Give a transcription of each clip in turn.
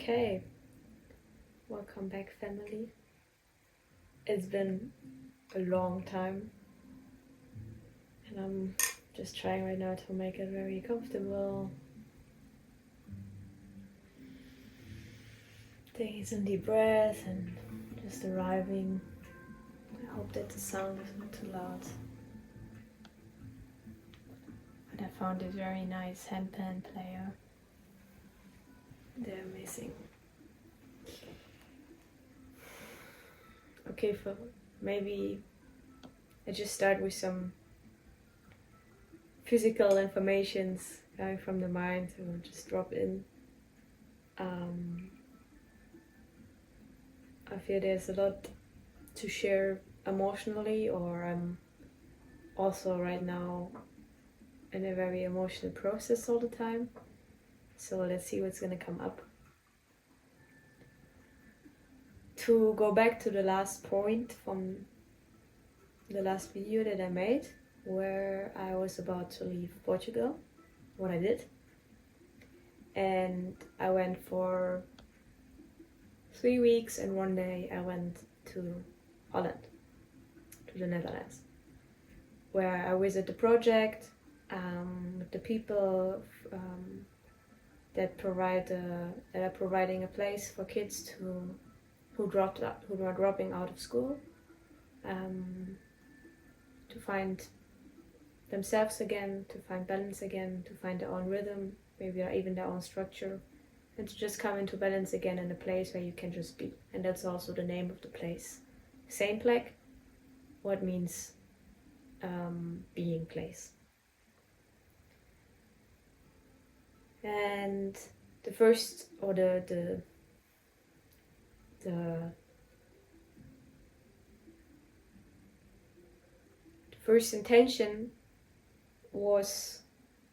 Okay, welcome back, family. It's been a long time, and I'm just trying right now to make it very comfortable. Taking some deep breath and just arriving. I hope that the sound is not too loud. But I found this very nice handpan player. They're amazing. Okay, for maybe I just start with some physical informations coming from the mind, so I'll just drop in. I feel there's a lot to share emotionally, or I'm also right now in a very emotional process all the time. So let's see what's gonna come up. To go back to the last point from the last video that I made, where I was about to leave Portugal, what I did. And I went for 3 weeks, and one day I went to Holland, to the Netherlands, where I visited the project with the people that are providing a place for kids who are dropping out of school, to find themselves again, to find balance again, to find their own rhythm, maybe even their own structure, and to just come into balance again in a place where you can just be. And that's also the name of the place. Same plaque, what means being place. And the first, or the first intention was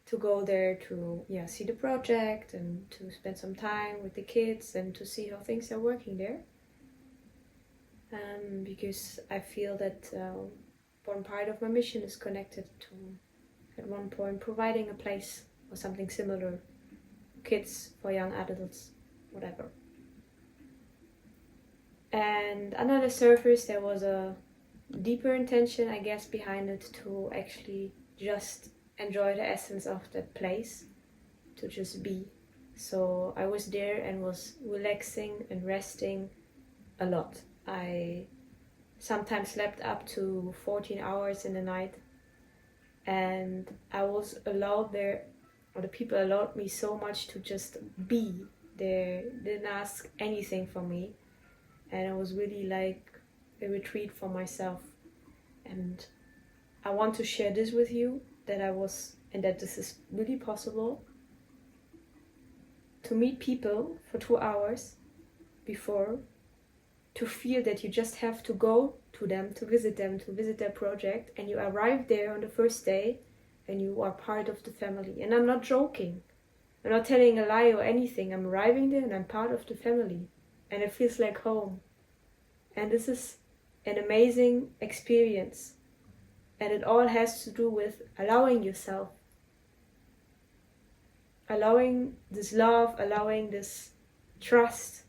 to go there to see the project and to spend some time with the kids and to see how things are working there. Because I feel that one part of my mission is connected to, at one point, providing a place or something similar for kids, for young adults, whatever. And under the surface there was a deeper intention, I guess, behind it, to actually just enjoy the essence of that place, to just be. So I was there and was relaxing and resting a lot. I sometimes slept up to 14 hours in the night, and I was allowed there, or the people allowed me so much to just be there, didn't ask anything from me, and it was really like a retreat for myself. And I want to share this with you, that this is really possible, to meet people for 2 hours before, to feel that you just have to go to them, to visit their project, and you arrive there on the first day and you are part of the family. And I'm not joking, I'm not telling a lie or anything. I'm arriving there and I'm part of the family, and it feels like home. And this is an amazing experience, and it all has to do with allowing yourself, allowing this love, allowing this trust,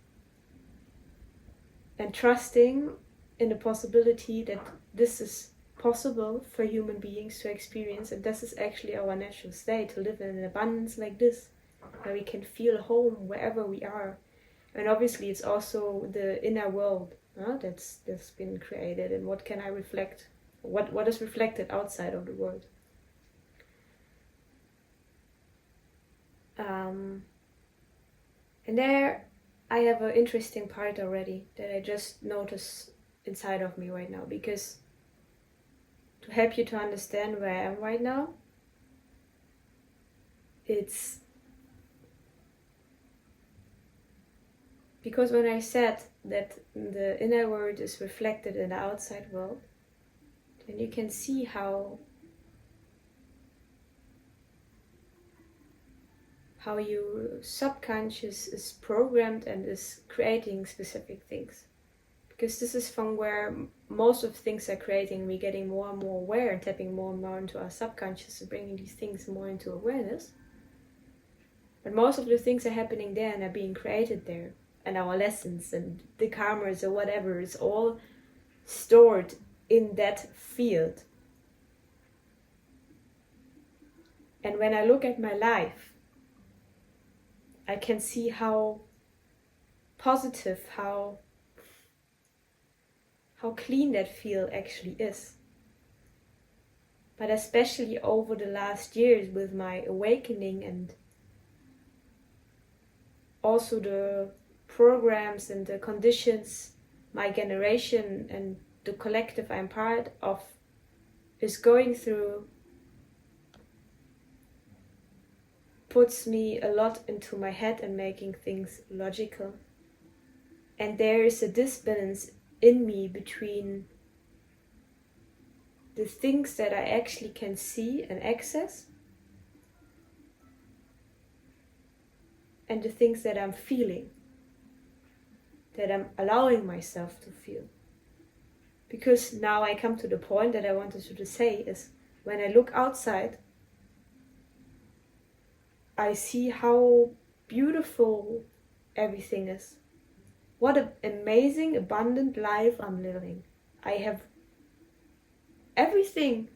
and trusting in the possibility that this is possible for human beings to experience, and this is actually our natural state, to live in an abundance like this, where we can feel home wherever we are. And obviously it's also the inner world that's been created, and what can I reflect, what is reflected outside of the world. And there I have an interesting part already that I just notice inside of me right now, because to help you to understand where I am right now, it's because when I said that the inner world is reflected in the outside world, then you can see how your subconscious is programmed and is creating specific things. Because this is from where most of things are creating. We're getting more and more aware and tapping more and more into our subconscious and bringing these things more into awareness. But most of the things are happening there and are being created there. And our lessons and the karmas or whatever is all stored in that field. And when I look at my life, I can see how positive, how clean that field actually is. But especially over the last years with my awakening and also the programs and the conditions my generation and the collective I'm part of is going through, puts me a lot into my head and making things logical. And there is a disbalance in me between the things that I actually can see and access and the things that I'm feeling, that I'm allowing myself to feel. Because now I come to the point that I wanted to say is, when I look outside, I see how beautiful everything is. What an amazing, abundant life I'm living. I have everything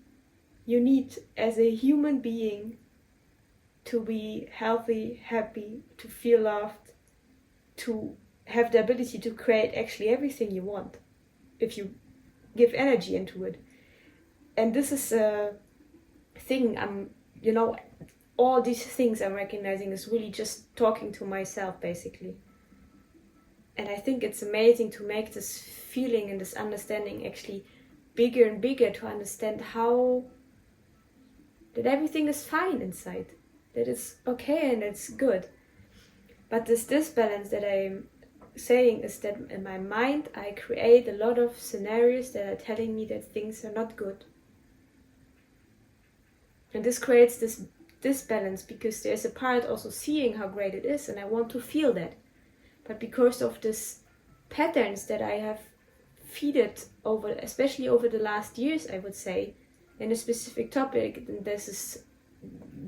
you need as a human being to be healthy, happy, to feel loved, to have the ability to create actually everything you want if you give energy into it. And this is a thing all these things I'm recognizing is really just talking to myself basically. And I think it's amazing to make this feeling and this understanding actually bigger and bigger, to understand how that everything is fine inside, that it's okay and it's good. But this disbalance that I'm saying is that in my mind I create a lot of scenarios that are telling me that things are not good. And this creates this disbalance because there's a part also seeing how great it is and I want to feel that. But because of this patterns that I have feeded over, especially over the last years, I would say, in a specific topic, and there's this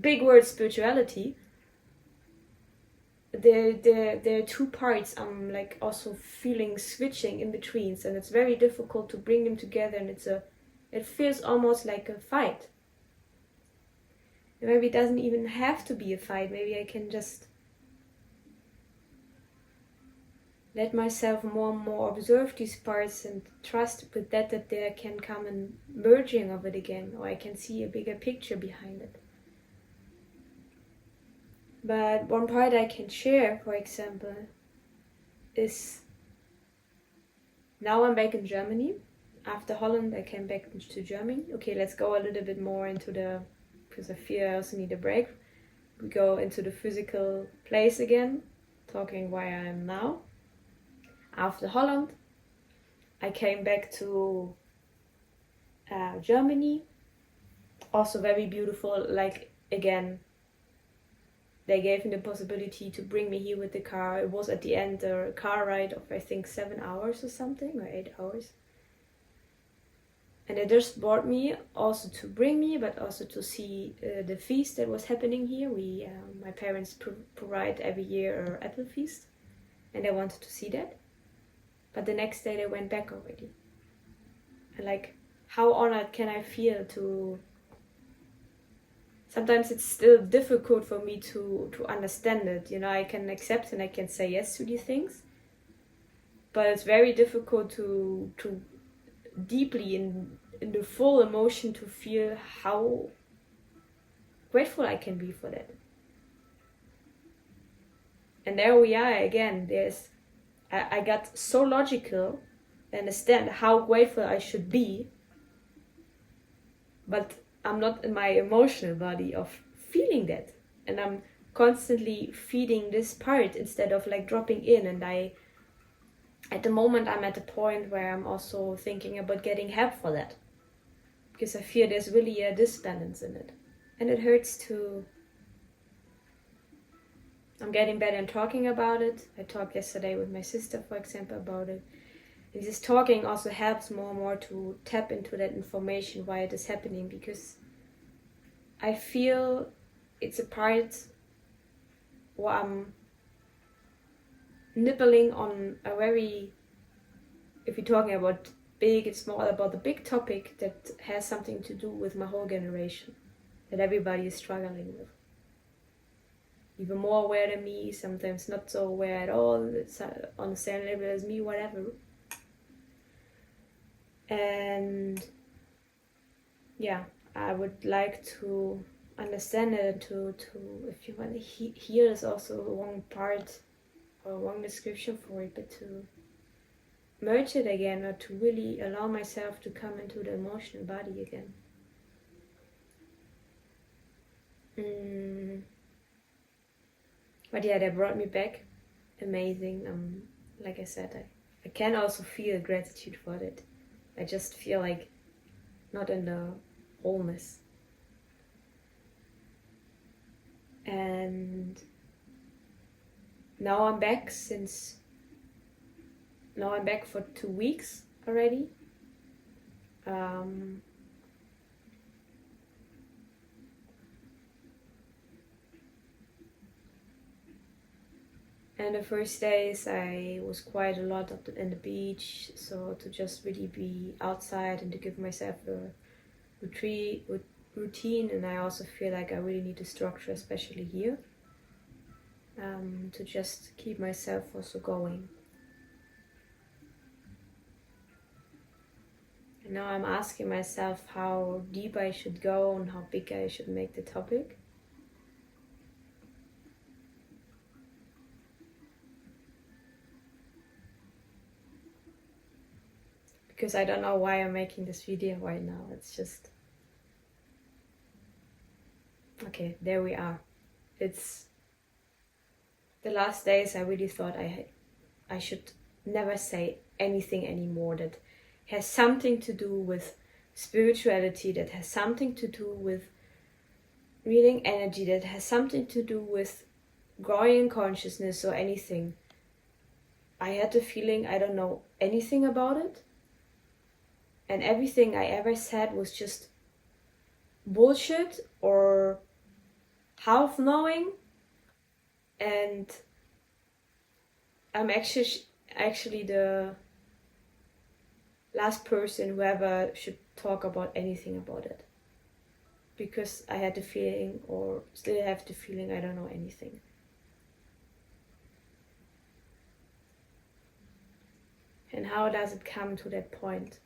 big word spirituality, there are two parts I'm like also feeling switching in between, and it's very difficult to bring them together, and it feels almost like a fight. And maybe it doesn't even have to be a fight. Maybe I can just let myself more and more observe these parts and trust with that there can come a merging of it again, or I can see a bigger picture behind it. But one part I can share, for example, is now I'm back in Germany. After Holland, I came back to Germany. Okay, let's go a little bit more into because I fear I also need a break. We go into the physical place again, talking where I am now. After Holland, I came back to Germany. Also very beautiful. Like, again, they gave me the possibility to bring me here with the car. It was at the end a car ride of I think 7 hours or something, or 8 hours. And they just brought me also to bring me, but also to see the feast that was happening here. My parents provide every year an apple feast, and I wanted to see that. But the next day they went back already. And like, how honored can I feel to... Sometimes it's still difficult for me to understand it. You know, I can accept and I can say yes to these things. But it's very difficult to deeply in the full emotion to feel how grateful I can be for that. And there we are again. I got so logical, understand how grateful I should be, but I'm not in my emotional body of feeling that, and I'm constantly feeding this part instead of like dropping in. And at the moment I'm at the point where I'm also thinking about getting help for that, because I feel there's really a disbalance in it, and it hurts to... I'm getting better in talking about it. I talked yesterday with my sister, for example, about it. And this talking also helps more and more to tap into that information, why it is happening, because I feel it's a part or I'm nibbling on a very, if you're talking about big and small, about the big topic that has something to do with my whole generation, that everybody is struggling with. Even more aware than me, sometimes not so aware at all, it's on the same level as me, whatever. And yeah, I would like to understand it, to if you want to hear is also a wrong part or a wrong description for it, but to merge it again, or to really allow myself to come into the emotional body again. But yeah, that brought me back. Amazing. Like I said, I can also feel gratitude for it. I just feel like not in the wholeness. And now I'm back for 2 weeks already. And the first days I was quite a lot in the beach, so to just really be outside and to give myself a routine. And I also feel like I really need a structure, especially here, to just keep myself also going. And now I'm asking myself how deep I should go and how big I should make the topic. Because I don't know why I'm making this video right now. It's just... okay, there we are. It's the last days I really thought I should never say anything anymore that has something to do with spirituality, that has something to do with reading energy, that has something to do with growing in consciousness or anything. I had the feeling I don't know anything about it, and everything I ever said was just bullshit or half knowing. And I'm actually the last person who ever should talk about anything about it, because I had the feeling, or still have the feeling, I don't know anything. And how does it come to that point?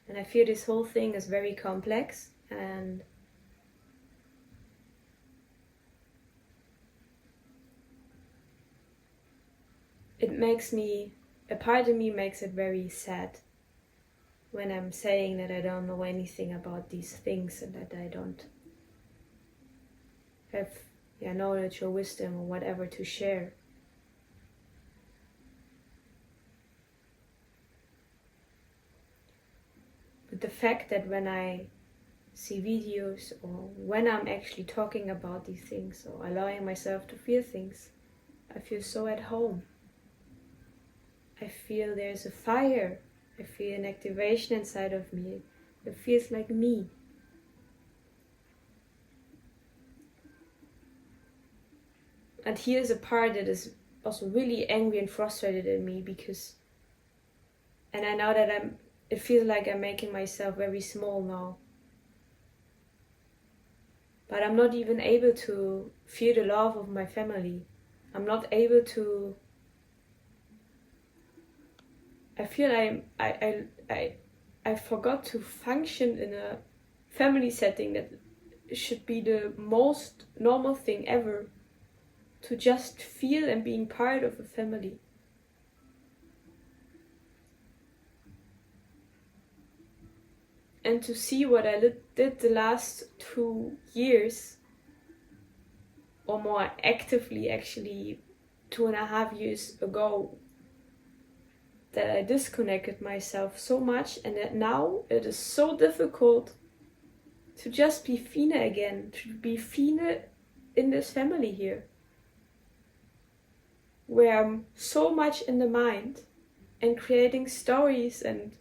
And I feel this whole thing is very complex, and it makes me, a part of me makes it very sad when I'm saying that I don't know anything about these things and that I don't have knowledge or wisdom or whatever to share. But the fact that when I see videos or when I'm actually talking about these things or allowing myself to feel things, I feel so at home. I feel there's a fire. I feel an activation inside of me. It feels like me. And here's a part that is also really angry and frustrated in me, because, and I know that it feels like I'm making myself very small now. But I'm not even able to feel the love of my family. I'm not able to... I feel I forgot to function in a family setting that should be the most normal thing ever. To just feel and being part of a family. And to see what I did the last 2 years, or more actively actually 2.5 years ago, that I disconnected myself so much, and that now it is so difficult to just be Fine again, to be Fine in this family here, where I'm so much in the mind and creating stories and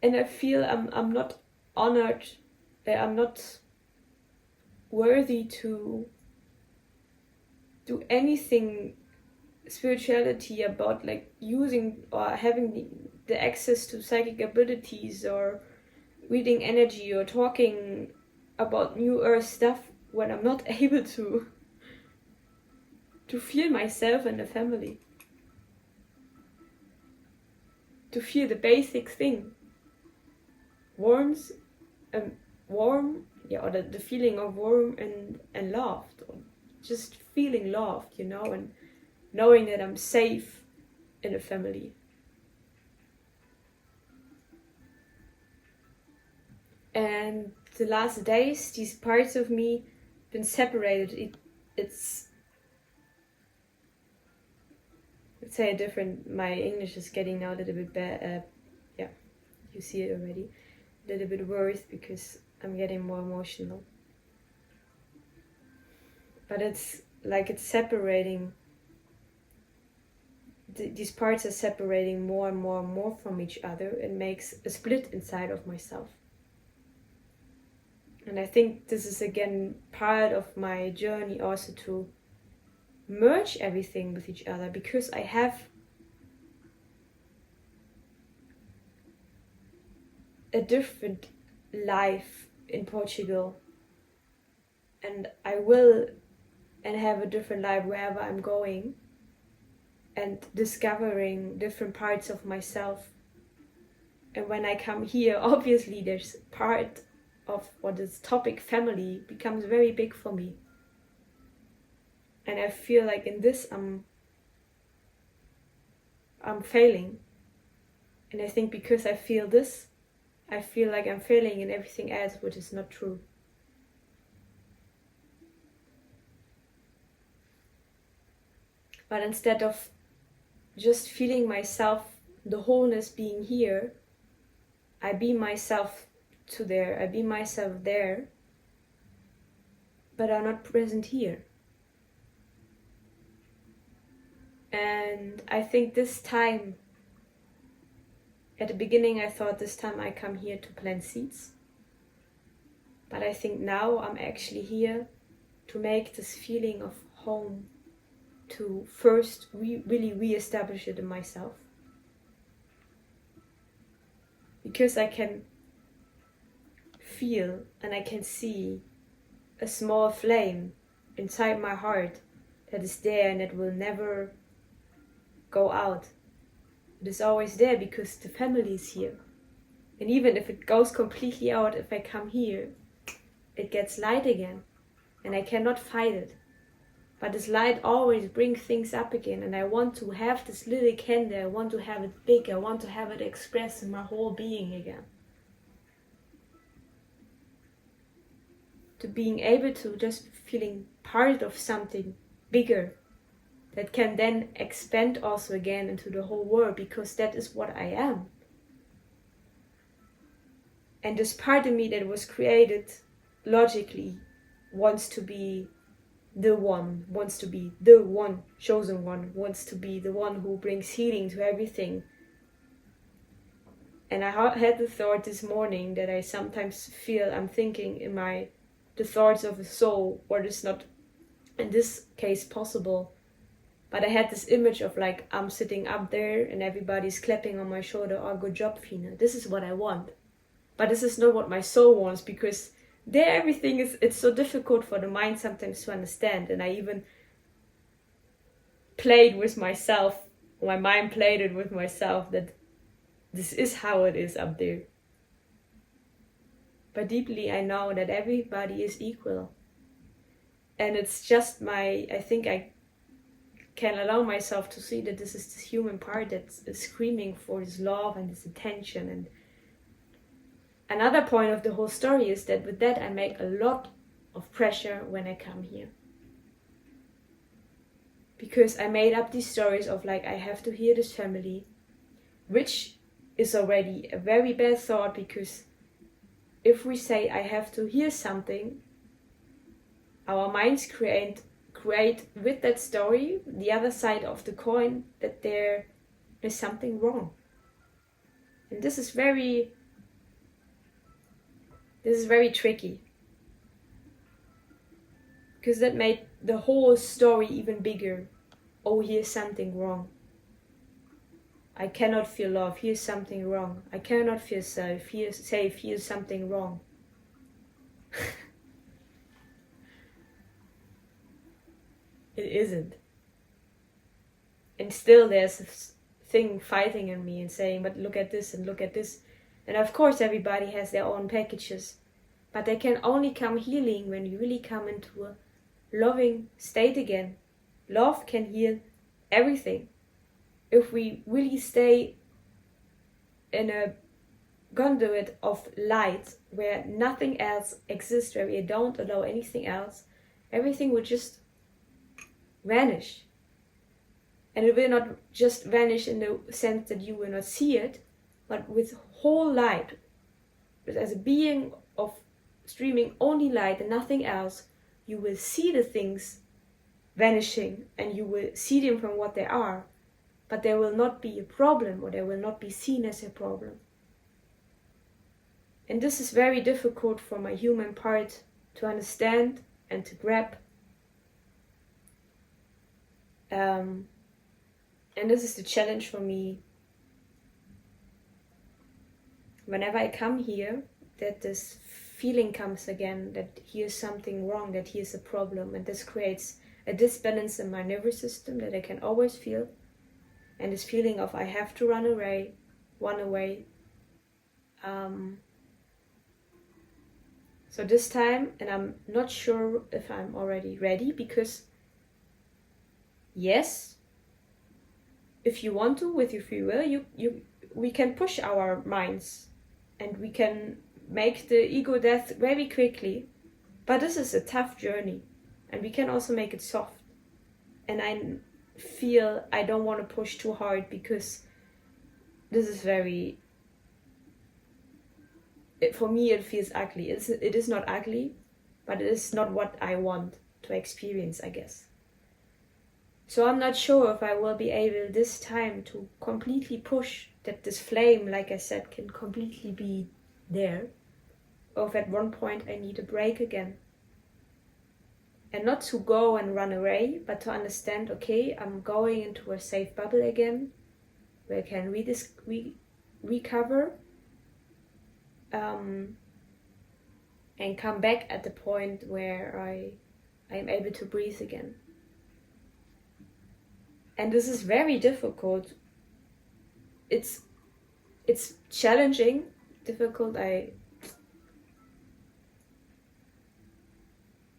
And I feel I'm not honored, I'm not worthy to do anything spirituality about like using or having the access to psychic abilities or reading energy or talking about new earth stuff when I'm not able to feel myself and the family, to feel the basic thing, warmth, warm, yeah, or the feeling of warm and loved, or just feeling loved, you know, and knowing that I'm safe in a family. And the last days, these parts of me been separated. It's let's say a different. My English is getting now a little bit bad. Yeah, you see it already. A little bit worse because I'm getting more emotional. But it's like it's separating. These parts are separating more and more and more from each other. It makes a split inside of myself. And I think this is again part of my journey also to merge everything with each other, because I have a different life in Portugal, and I will and have a different life wherever I'm going, and discovering different parts of myself. And when I come here, obviously there's part of what is topic family becomes very big for me. And I feel like in this I'm failing. And I think because I feel this, I feel like I'm failing in everything else, which is not true. But instead of just feeling myself, the wholeness being here, I be myself to there, I be myself there, but I'm not present here. And I think this time, at the beginning I thought this time I come here to plant seeds. But I think now I'm actually here to make this feeling of home, to first really re-establish it in myself. Because I can feel and I can see a small flame inside my heart that is there and that will never go out. It is always there because the family is here. And even if it goes completely out, if I come here, it gets light again. And I cannot fight it. But this light always brings things up again. And I want to have this little candle. I want to have it big. I want to have it expressed in my whole being again. To being able to just feeling part of something bigger that can then expand also again into the whole world, because that is what I am. And this part of me that was created logically wants to be the one, wants to be the one chosen one, wants to be the one who brings healing to everything. And I had the thought this morning that I sometimes feel I'm thinking in the thoughts of a soul, what is not in this case possible. But I had this image of like I'm sitting up there and everybody's clapping on my shoulder. Oh, good job, Fina. This is what I want. But this is not what my soul wants, because there everything is, it's so difficult for the mind sometimes to understand. And I even played with myself, my mind played it with myself, that this is how it is up there. But deeply I know that everybody is equal. And it's just I think I can allow myself to see that this is this human part that's screaming for this love and this attention. And another point of the whole story is that with that I make a lot of pressure when I come here. Because I made up these stories of like I have to hear this family, which is already a very bad thought, because if we say I have to hear something, our minds create with that story the other side of the coin, that there is something wrong. And this is very This is very tricky, because that made the whole story even bigger. Oh, here's something wrong. I cannot feel love. Here's something wrong. I cannot feel safe. Here's something wrong. It isn't. And still there's a thing fighting in me and saying, but look at this and look at this. And of course everybody has their own packages. But they can only come healing when you really come into a loving state again. Love can heal everything. If we really stay in a conduit of light where nothing else exists, where we don't allow anything else, everything will just vanish. And it will not just vanish in the sense that you will not see it, but with whole light, as a being of streaming only light and nothing else, you will see the things vanishing and you will see them from what they are, but there will not be a problem, or they will not be seen as a problem. And this is very difficult for my human part to understand and to grab. And this is the challenge for me whenever I come here, that this feeling comes again, that here's something wrong, that here's a problem, and this creates a disbalance in my nervous system that I can always feel, and this feeling of I have to run away. So this time, and I'm not sure if I'm already ready, because yes, if you want to, with your free will, we can push our minds and we can make the ego death very quickly. But this is a tough journey, and we can also make it soft. And I feel I don't want to push too hard, because this is very... for me it feels ugly. It is not ugly, but it is not what I want to experience, I guess. So I'm not sure if I will be able this time to completely push that this flame, like I said, can completely be there. Or if at one point I need a break again. And not to go and run away, but to understand, okay, I'm going into a safe bubble again, where I can recover, and come back at the point where I am able to breathe again. And this is very difficult. It's challenging, difficult.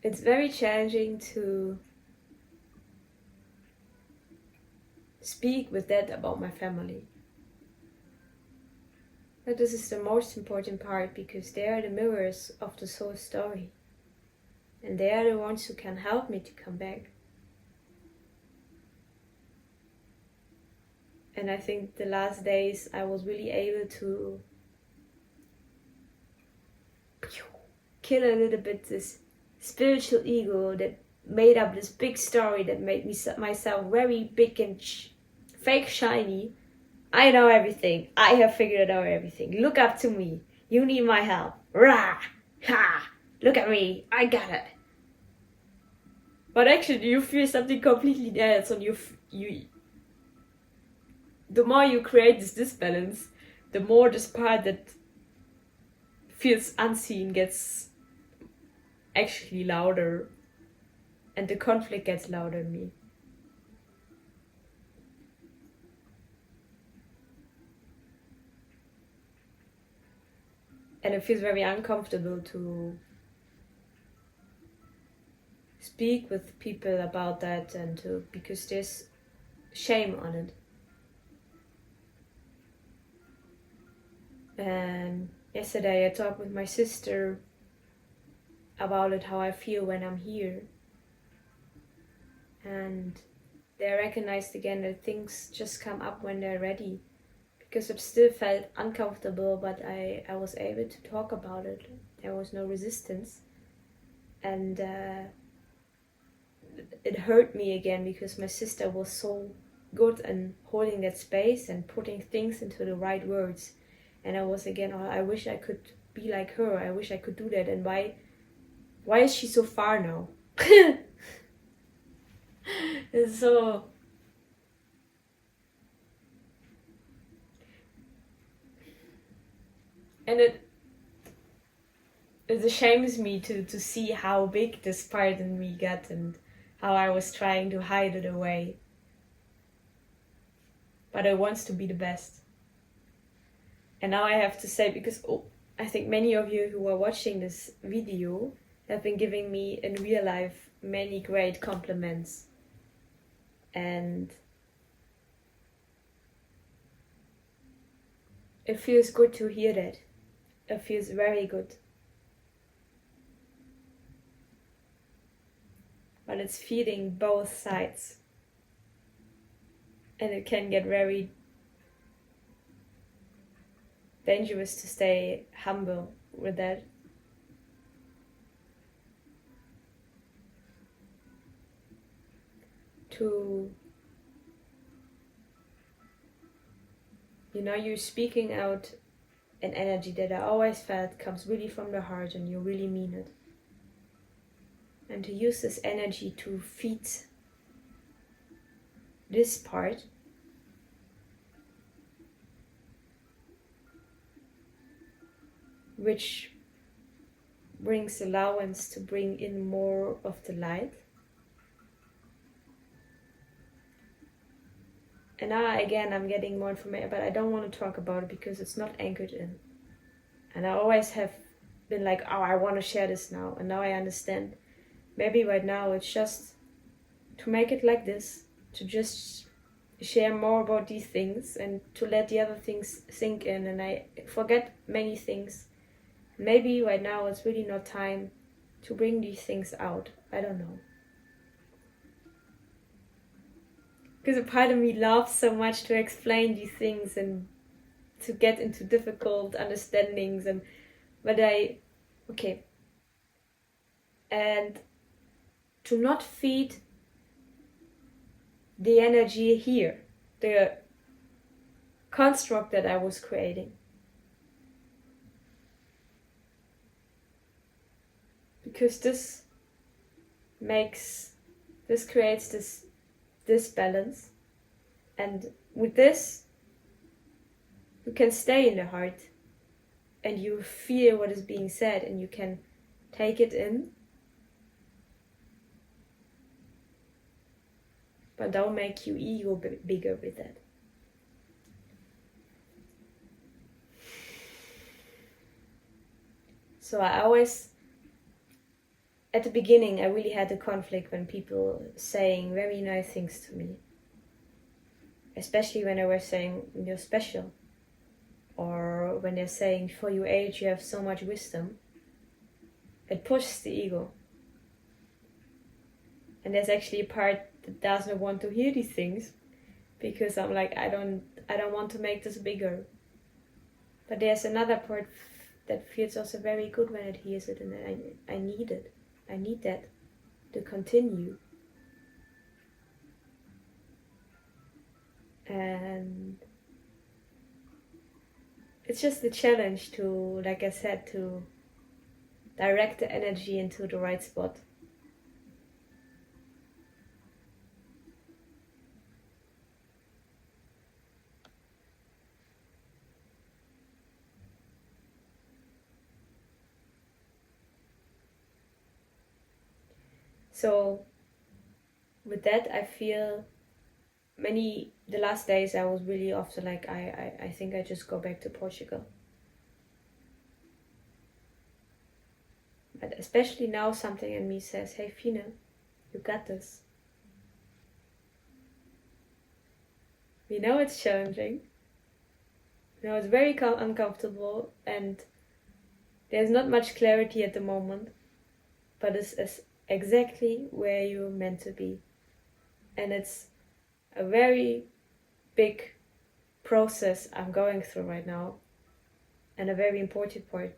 It's very challenging to speak with that about my family. But this is the most important part, because they are the mirrors of the soul story. And they are the ones who can help me to come back. And I think the last days I was really able to kill a little bit this spiritual ego that made up this big story that made myself very big and fake shiny. I know everything. I have figured out everything. Look up to me. You need my help. Rah! Ha! Look at me. I got it. But actually you feel something completely else, and the more you create this disbalance, the more this part that feels unseen gets actually louder, and the conflict gets louder in me. And it feels very uncomfortable to speak with people about that, because there's shame on it. And yesterday I talked with my sister about it, how I feel when I'm here. And they recognized again that things just come up when they're ready. Because it still felt uncomfortable, but I was able to talk about it. There was no resistance. And it hurt me again, because my sister was so good in holding that space and putting things into the right words. And I was again, I wish I could be like her. I wish I could do that. And why is she so far now? It's so... And it ashames me to see how big this part in me got and how I was trying to hide it away. But I want to be the best. And now I have to say, because I think many of you who are watching this video have been giving me in real life many great compliments. And it feels good to hear that. It feels very good. But it's feeding both sides. And it can get very dangerous to stay humble with that. You're speaking out an energy that I always felt comes really from the heart and you really mean it. And to use this energy to feed this part, which brings allowance to bring in more of the light. And now again I'm getting more information, but I don't want to talk about it because it's not anchored in. And I always have been like, oh, I want to share this now. And now I understand. Maybe right now it's just to make it like this, to just share more about these things and to let the other things sink in. And I forget many things. Maybe right now it's really not time to bring these things out. I don't know. Because a part of me loves so much to explain these things and to get into difficult understandings. And to not feed the energy here, the construct that I was creating. Because this creates this balance, and with this you can stay in the heart and you feel what is being said and you can take it in, but don't make your ego bigger with that. So I always, at the beginning, I really had a conflict when people saying very nice things to me. Especially when they were saying, you're special. Or when they're saying, for your age, you have so much wisdom. It pushes the ego. And there's actually a part that doesn't want to hear these things. Because I'm like, I don't want to make this bigger. But there's another part that feels also very good when it hears it. And I need it. I need that to continue. And it's just a challenge to, like I said, to direct the energy into the right spot. So with that, I feel the last days I was really often like, I think I just go back to Portugal. But especially now something in me says, hey Fine, you got this. We know it's challenging. We know it's very uncomfortable and there's not much clarity at the moment. But it's exactly where you're meant to be. And it's a very big process I'm going through right now, and a very important part.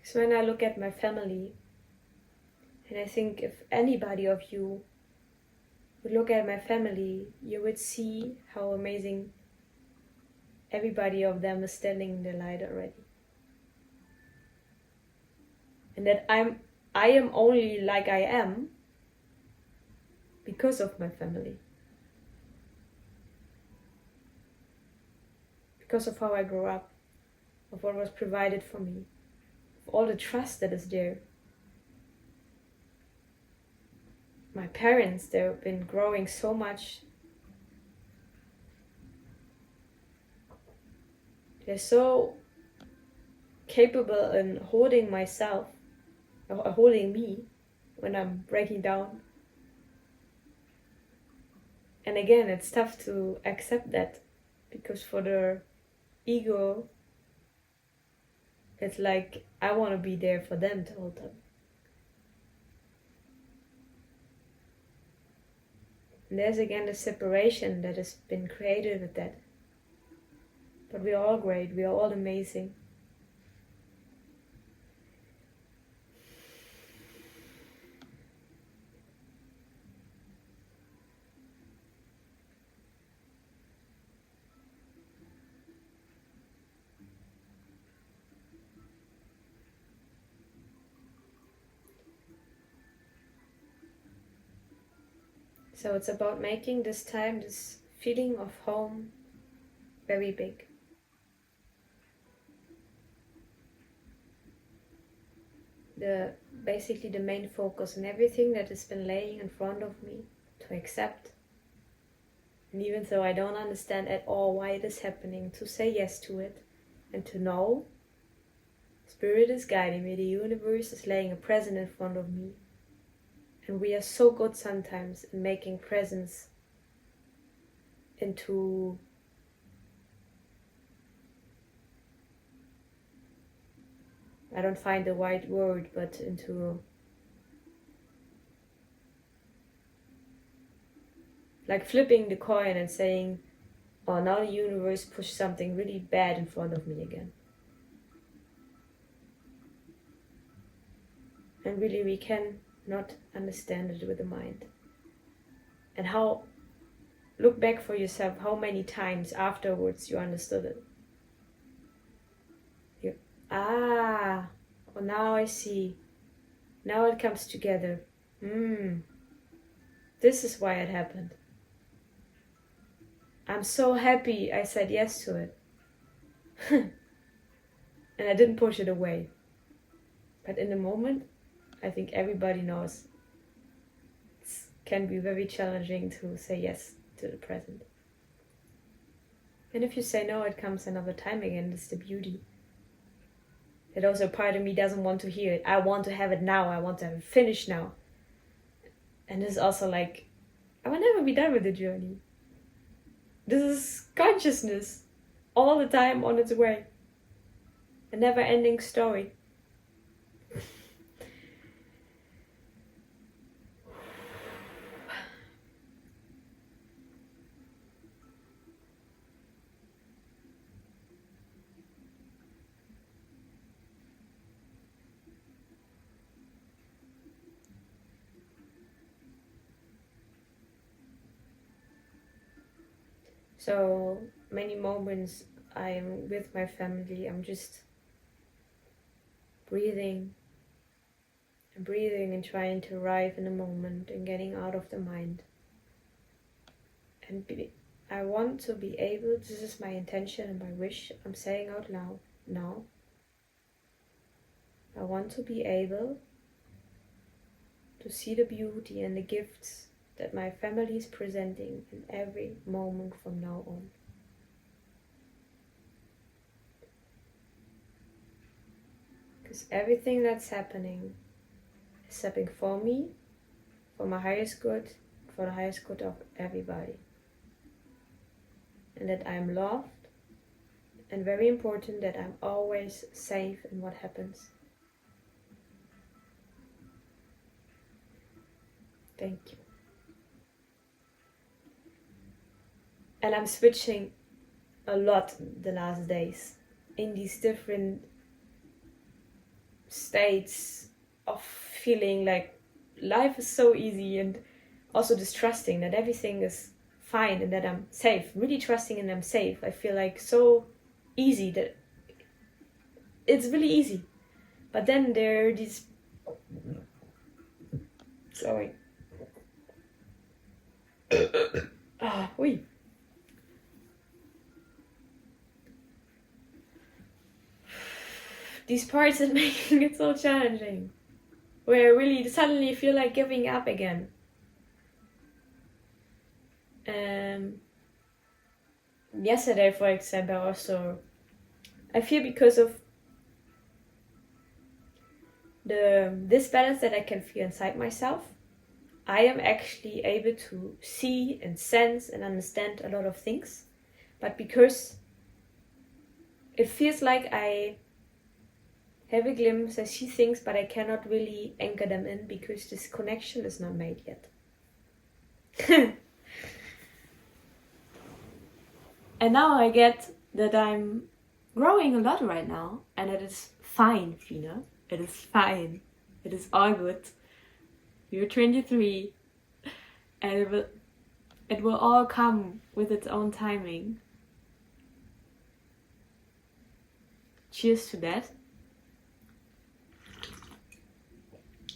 So when I look at my family And I think if anybody of you would look at my family, you would see how amazing everybody of them is standing in the light already. And that I am only like I am because of my family. Because of how I grew up, of what was provided for me, of all the trust that is there. My parents, they've been growing so much. They're so capable in holding myself, or holding me when I'm breaking down. And again, it's tough to accept that, because for the ego, it's like I want to be there for them the whole time. And there's again the separation that has been created with that. But we're all great, we're all amazing. So it's about making this time, this feeling of home, very big. Basically the main focus and everything that has been laying in front of me to accept. And even though I don't understand at all why it is happening, to say yes to it and to know Spirit is guiding me, the universe is laying a present in front of me. And we are so good sometimes in making presents into I don't find the right word, but into like flipping the coin and saying, oh, now the universe pushed something really bad in front of me again. And really we can not understand it with the mind. And look back for yourself, how many times afterwards you understood it. Oh, now I see. Now it comes together. This is why it happened. I'm so happy I said yes to it. And I didn't push it away. But in the moment, I think everybody knows it can be very challenging to say yes to the present. And if you say no, it comes another time again. It's the beauty. That also part of me doesn't want to hear it. I want to have it now. I want to have it finished now. And it's also like, I will never be done with the journey. This is consciousness all the time on its way. A never-ending story. So many moments I'm with my family, I'm just breathing and trying to arrive in the moment and getting out of the mind. And I want to be able, this is my intention and my wish, I'm saying out loud now, I want to be able to see the beauty and the gifts that my family is presenting in every moment from now on. Because everything that's happening is happening for me, for my highest good, for the highest good of everybody. And that I'm loved, and very important that I'm always safe in what happens. Thank you. And I'm switching a lot the last days in these different states of feeling like life is so easy, and also just trusting that everything is fine and that I'm safe. Really trusting and I'm safe. I feel like so easy that it's really easy. But then there are these. Sorry. Oui. These parts that making it so challenging. Where I really suddenly feel like giving up again. Yesterday, for example, also I feel because of the disbalance that I can feel inside myself, I am actually able to see and sense and understand a lot of things. But because it feels like I have a glimpse, I see things, but I cannot really anchor them in because this connection is not made yet. And now I get that I'm growing a lot right now, and it is fine, Fina. It is fine. It is all good. You're 23, and it will all come with its own timing. Cheers to that.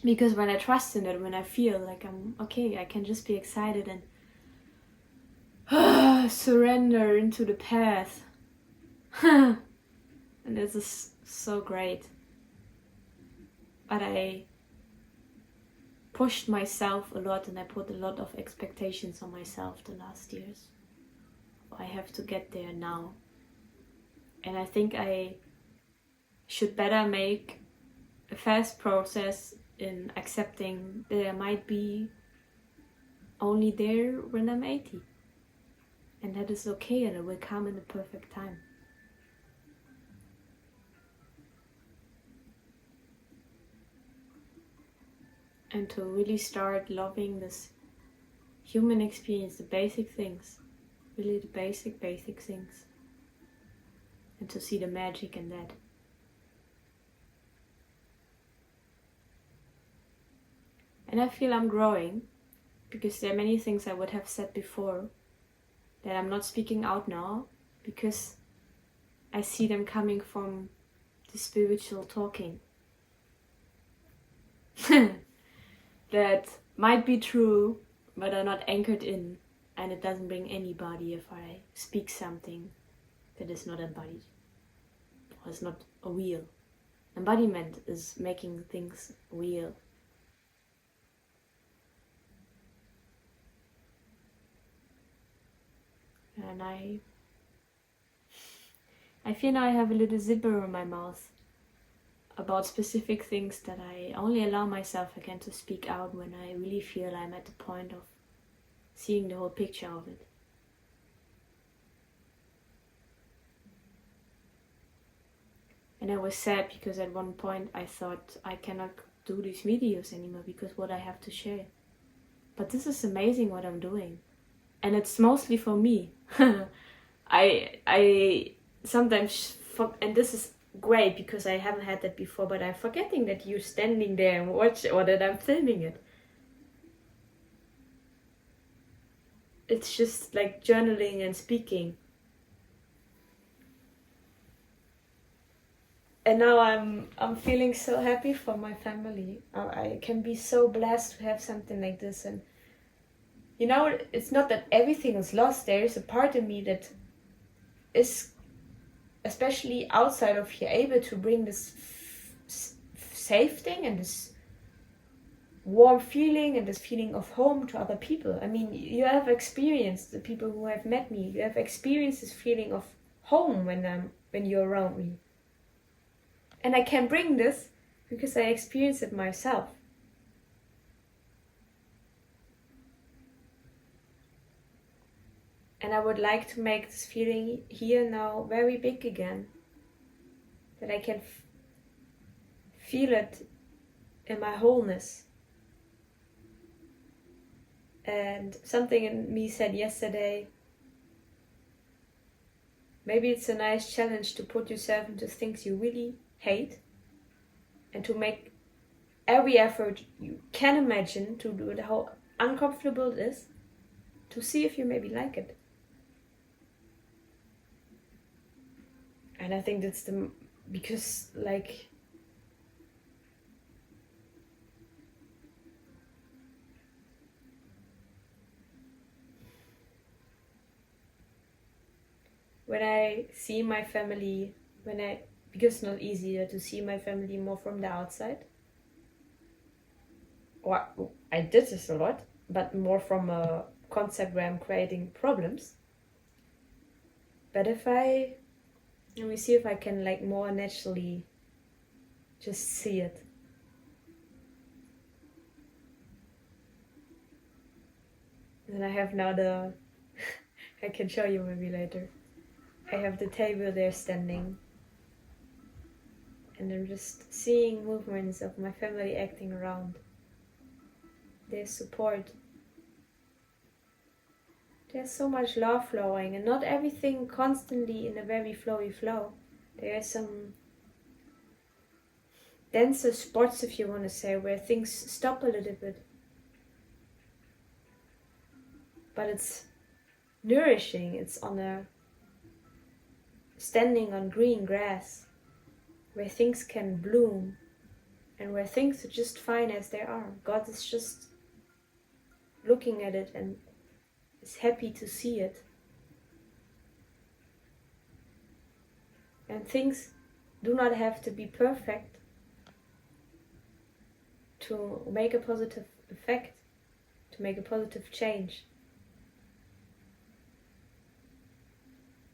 Because when I trust in it, when I feel like I'm okay, I can just be excited and surrender into the path. And this is so great. But I pushed myself a lot, and I put a lot of expectations on myself the last years. I have to get there now. And I think I should better make a fast process in accepting that I might be only there when I'm 80. And that is okay, and it will come in the perfect time. And to really start loving this human experience, the basic things, really the basic things. And to see the magic in that. And I feel I'm growing, because there are many things I would have said before that I'm not speaking out now, because I see them coming from the spiritual talking. That might be true, but are not anchored in, and it doesn't bring anybody if I speak something that is not embodied, or is not a real. Embodiment is making things real. And I feel now I have a little zipper in my mouth about specific things that I only allow myself again to speak out when I really feel I'm at the point of seeing the whole picture of it. And I was sad because at one point I thought I cannot do these videos anymore because what I have to share. But this is amazing what I'm doing. And it's mostly for me. I sometimes, and this is great because I haven't had that before, but I'm forgetting that you're standing there and watch, or that I'm filming it. It's just like journaling and speaking. And now I'm feeling so happy for my family. I can be so blessed to have something like this. And you know, it's not that everything is lost. There is a part of me that is, especially outside of here, able to bring this safe thing and this warm feeling and this feeling of home to other people. I mean, you have experienced, the people who have met me, you have experienced this feeling of home when you're around me. And I can bring this because I experienced it myself. And I would like to make this feeling here now very big again. That I can feel it in my wholeness. And something in me said yesterday, maybe it's a nice challenge to put yourself into things you really hate and to make every effort you can imagine to do it, how uncomfortable it is, to see if you maybe like it. And I think that's because like when I see my family, because it's not easier to see my family more from the outside. Or I did this a lot, but more from a Constagram creating problems. But let me see if I can like more naturally just see it. And I have now I can show you maybe later. I have the table there standing. And I'm just seeing movements of my family acting around. Their support. There's so much love flowing, and not everything constantly in a very flowy flow. There are some denser spots, if you want to say, where things stop a little bit. But it's nourishing. It's standing on green grass, where things can bloom, and where things are just fine as they are. God is just looking at it and is happy to see it. And things do not have to be perfect to make a positive effect, to make a positive change.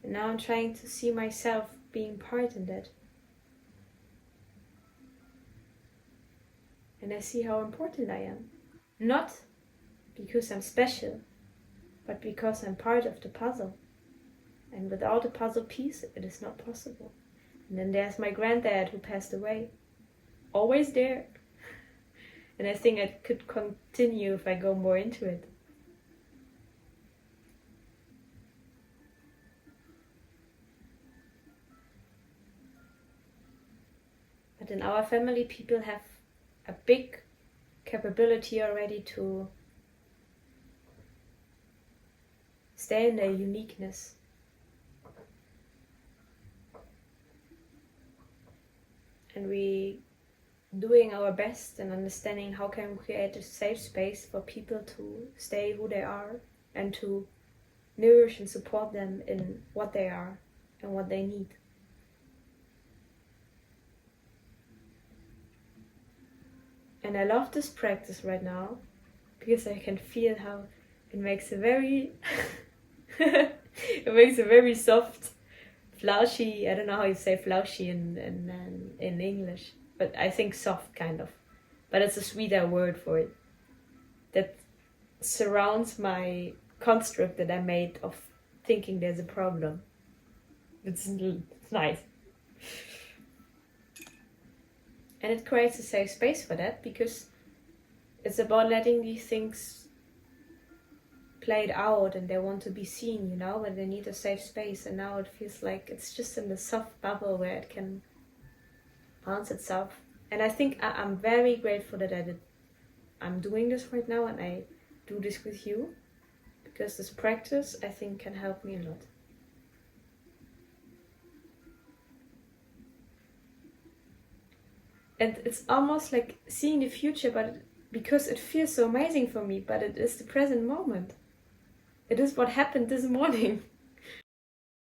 And now I'm trying to see myself being part in that. And I see how important I am. Not because I'm special, but because I'm part of the puzzle. And without a puzzle piece, it is not possible. And then there's my granddad who passed away. Always there. And I think I could continue if I go more into it. But in our family, people have a big capability already to stay in their uniqueness. And we doing our best and understanding how can we create a safe space for people to stay who they are and to nourish and support them in what they are and what they need. And I love this practice right now because I can feel how it makes a very soft, fleshy, I don't know how you say fleshy in English, but I think soft kind of. But it's a sweeter word for it. That surrounds my construct that I made of thinking there's a problem. It's nice. And it creates a safe space for that because it's about letting these things played out and they want to be seen, and they need a safe space. And now it feels like it's just in the soft bubble where it can bounce itself. And I think I'm very grateful that I'm doing this right now and I do this with you, because this practice I think can help me a lot. And it's almost like seeing the future, but because it feels so amazing for me, but it is the present moment. It is what happened this morning.